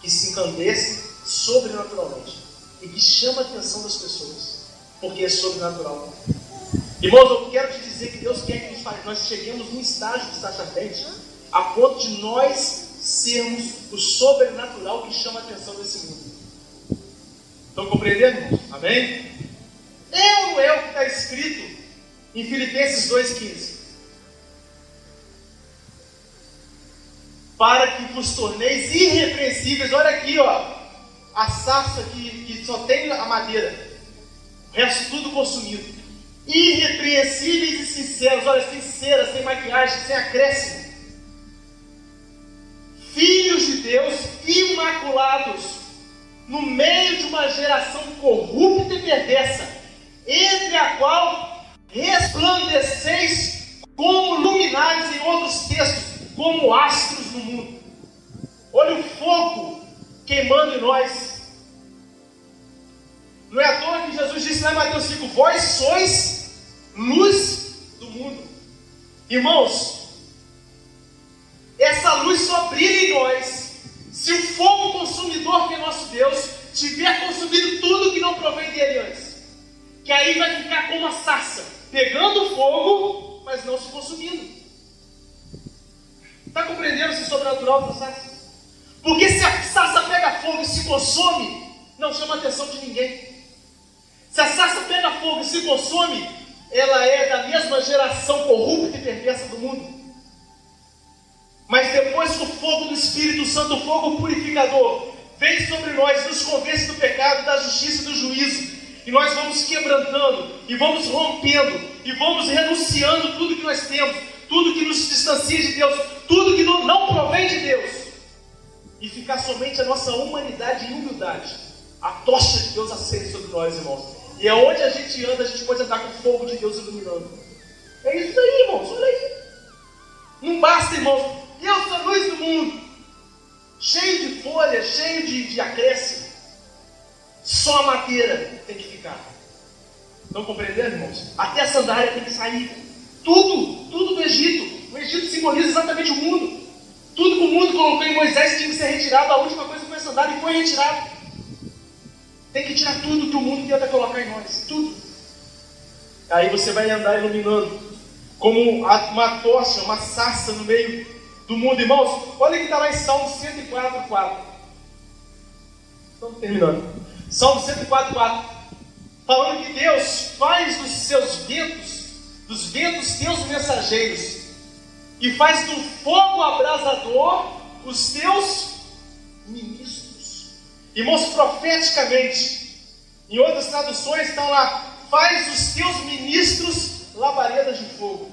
que se encandece sobrenaturalmente e que chama a atenção das pessoas, porque é sobrenatural. Irmãos, eu quero te dizer que Deus quer que nós cheguemos num estágio de sacerdente a ponto de nós sermos o sobrenatural que chama a atenção desse mundo. Estão compreendendo, irmãos? Amém? É ou não é o que está escrito em Filipenses 2,15? Para que vos torneis irrepreensíveis. Olha aqui, ó, a sarça que só tem a madeira, o resto tudo consumido. Irrepreensíveis e sinceros. Olha, sem cera, sem maquiagem, sem acréscimo. Filhos de Deus, imaculados, no meio de uma geração corrupta e perversa, entre a qual resplandeceis como luminares, em outros textos, como astros no mundo. Olha o fogo queimando em nós. Não é à toa que Jesus disse lá em Mateus 5, vós sois luz do mundo. Irmãos, essa luz só brilha em nós se o fogo consumidor que é nosso Deus tiver consumido tudo que não provém dele antes. Que aí vai ficar como uma sarça, pegando fogo, mas não se consumindo. Está compreendendo esse sobrenatural da sarça? Porque se a sarça pega fogo e se consome, não chama a atenção de ninguém. Se a sarça pega fogo e se consome, ela é da mesma geração corrupta e perversa do mundo. Mas depois que o fogo do Espírito Santo, o fogo purificador, vem sobre nós, nos convence do pecado, da justiça e do juízo, e nós vamos quebrantando, e vamos rompendo, e vamos renunciando tudo que nós temos, tudo que nos distancia de Deus, tudo que não provém de Deus, e ficar somente a nossa humanidade e humildade, a tocha de Deus acende sobre nós, irmãos. E aonde a gente anda, a gente pode andar com o fogo de Deus iluminando. É isso aí, irmãos, olha aí. Não basta, irmãos, eu sou a luz do mundo, cheio de folhas, cheio de acréscimo. Só a madeira tem que ficar. Estão compreendendo, irmãos? Até a sandália tem que sair. Tudo do Egito. O Egito simboliza exatamente o mundo. Tudo que o mundo colocou em Moisés tinha que ser retirado. A última coisa foi a sandália e foi retirado. Tem que tirar tudo que o mundo tenta colocar em nós. Tudo. Aí você vai andar iluminando como uma tocha, uma sarça no meio do mundo. Irmãos, olha que está lá em Salmo 104:4. Estamos terminando. Salmo 104:4. Falando que Deus faz dos seus ventos, dos ventos teus mensageiros, e faz do fogo abrasador os teus ministros. Irmãos, profeticamente, em outras traduções estão lá, faz os teus ministros labaredas de fogo.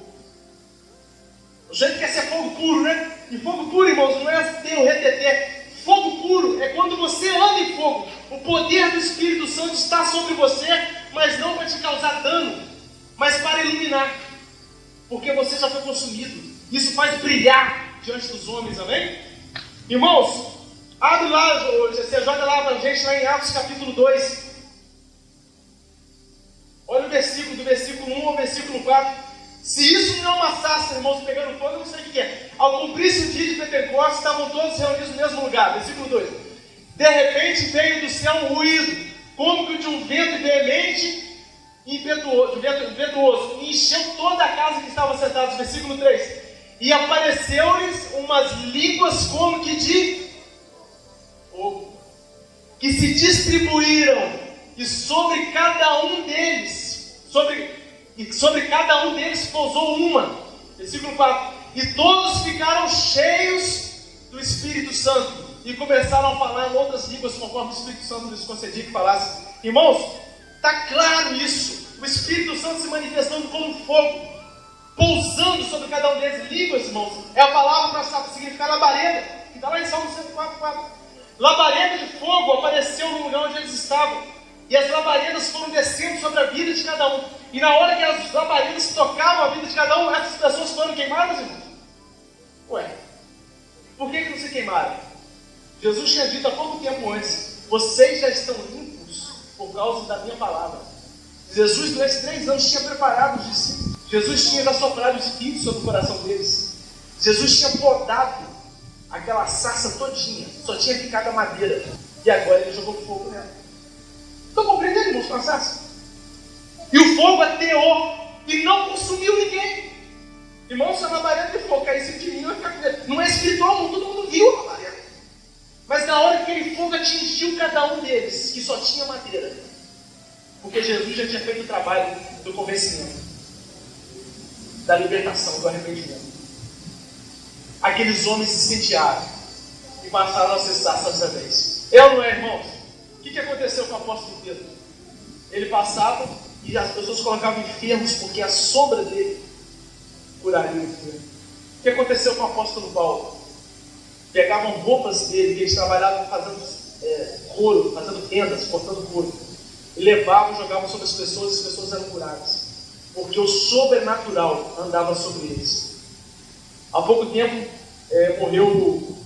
O jeito quer ser fogo puro, né? E fogo puro, irmãos, não é ter o reteté. Fogo puro é quando você anda em fogo. O poder do Espírito Santo está sobre você, mas não para te causar dano, mas para iluminar. Porque você já foi consumido. Isso faz brilhar diante dos homens, amém? Irmãos, abre lá, você joga lá para a gente, lá em Atos capítulo 2. Olha o versículo, do versículo 1 ao versículo 4. Se isso não é uma sarça, irmãos, pegando fogo, eu não sei o que é. Ao cumprir-se o dia de Pentecostes, estavam todos reunidos no mesmo lugar. Versículo 2. De repente veio do céu um ruído, como que de um vento veemente e impetuoso, e encheu toda a casa que estavam sentados. Versículo 3. E apareceu-lhes umas línguas como que de fogo, que se distribuíram, e sobre cada um deles, sobre cada um deles pousou uma. Versículo 4. E todos ficaram cheios do Espírito Santo, e começaram a falar em outras línguas, conforme o Espírito Santo lhes concedia que falasse. Irmãos, está claro isso. O Espírito Santo se manifestando como fogo, pousando sobre cada um deles. Línguas, irmãos, é a palavra para significar labareda, que está lá em Salmo 104:4. Labareda de fogo apareceu no lugar onde eles estavam, e as labaredas foram descendo sobre a vida de cada um. E na hora que as labaredas tocavam a vida de cada um, essas pessoas foram queimadas, irmãos. Ué, por que não se queimaram? Jesus tinha dito há pouco tempo antes: vocês já estão limpos por causa da minha palavra. Jesus, durante 3 anos, tinha preparado os discípulos. Jesus tinha já soprado o Espírito sobre o coração deles. Jesus tinha podado aquela sarça todinha, só tinha ficado a madeira. E agora ele jogou fogo nela. Estão compreendendo, irmãos, com a sarça? E o fogo ateou e não consumiu ninguém. Irmãos, se a labareda de fogo caísse de mim, vai ficar... Não é espiritual, não, todo mundo viu a labareda. Mas na hora que aquele fogo atingiu cada um deles, que só tinha madeira, porque Jesus já tinha feito o trabalho do convencimento, da libertação, do arrependimento. Aqueles homens se incendiaram e passaram a acessar essa vez. Eu não é, irmãos? O que aconteceu com o apóstolo Pedro? Ele passava e as pessoas colocavam enfermos porque a sombra dele curaria o enfermo. O que aconteceu com o apóstolo Paulo? Pegavam roupas dele, que eles trabalhavam fazendo couro, fazendo tendas, cortando couro, e levavam, jogavam sobre as pessoas, e as pessoas eram curadas, porque o sobrenatural andava sobre eles. Há pouco tempo morreu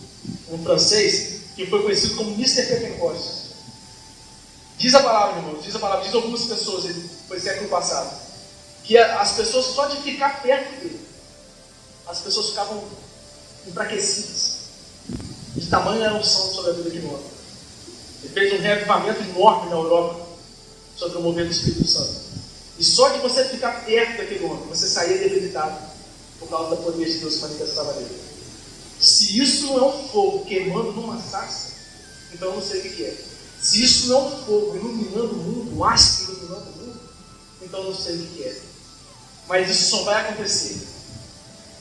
um francês que foi conhecido como Mr. Pentecostes. Diz a palavra, irmãos, diz algumas pessoas, ele foi século passado, que as pessoas, só de ficar perto dele, as pessoas ficavam enfraquecidas, de tamanho era a unção sobre a vida de homem. Ele fez um reavivamento enorme na Europa sobre o mover do Espírito Santo. E só de você ficar perto daquele homem, você saía debilitado por causa da poder de Deus que manifestava nele. Se isso não é um fogo queimando numa sarça, então eu não sei o que é. Se isso não é um fogo iluminando o mundo, um astro iluminando o mundo, então eu não sei o que é. Mas isso só vai acontecer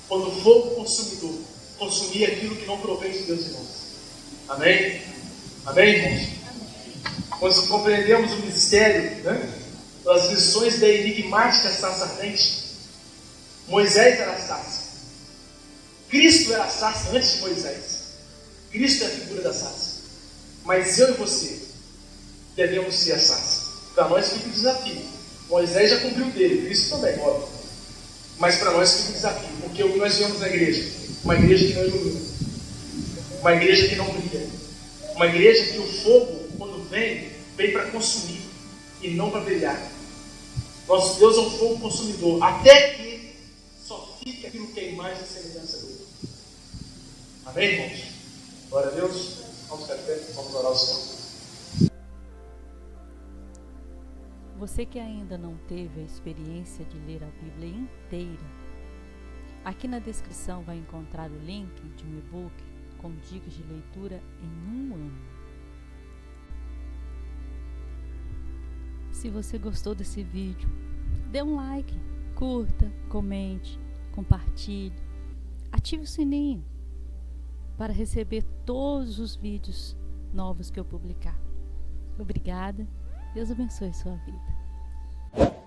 quando o fogo consumidor consumir aquilo que não provém de Deus, irmãos. Amém? Amém, irmãos? Quando compreendemos o mistério, né, das lições da enigmática sarça ardente, Moisés era a sarça. Cristo era a sarça antes de Moisés. Cristo é a figura da sarça. Mas eu e você devemos ser a sarça. Para nós fica o desafio. Moisés já cumpriu o dele, Cristo também, óbvio. Mas para nós fica o desafio, porque o que nós vemos na igreja? Uma igreja que não ilumina, uma igreja que não brilha, uma igreja que o fogo, quando vem para consumir e não para brilhar. Nosso Deus é um fogo consumidor, até que só fique aquilo que é imagem e semelhança dele. Amém, irmãos? Glória a Deus. Vamos ficar de pé, vamos orar ao Senhor. Você que ainda não teve a experiência de ler a Bíblia inteira, aqui na descrição vai encontrar o link de um e-book com dicas de leitura em 1 ano. Se você gostou desse vídeo, dê um like, curta, comente, compartilhe, ative o sininho para receber todos os vídeos novos que eu publicar. Obrigada, Deus abençoe sua vida.